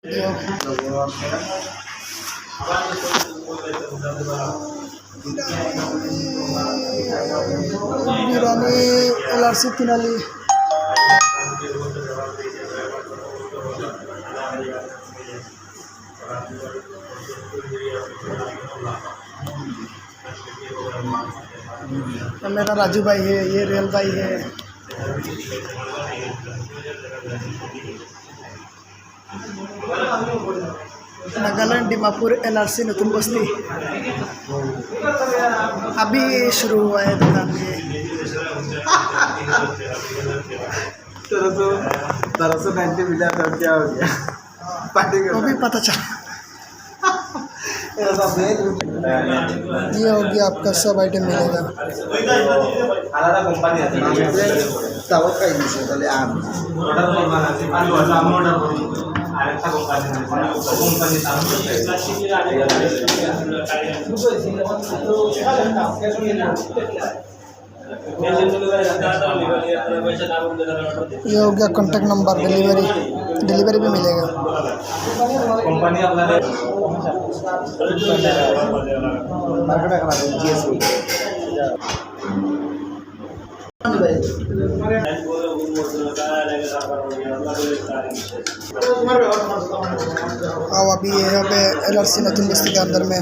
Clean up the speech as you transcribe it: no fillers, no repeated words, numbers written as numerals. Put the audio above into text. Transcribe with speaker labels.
Speaker 1: बिरानी LRC Tinali मेरा राजू भाई है, ये रेल भाई है। नागालैंड दीमापुर LRC नतुन बस्ती अभी शुरू हुआ है दुकान में।
Speaker 2: तरह से 90 मिला तो क्या हो गया पार्टी
Speaker 1: वो भी पता चला। ये हो गया आपका सब आइटम मिलेगा। ये हो गया कॉन्टैक्ट नंबर, डिलीवरी भी मिलेगा। आओ अभी यहाँ पे LRC नतुन बस्ती के अंदर में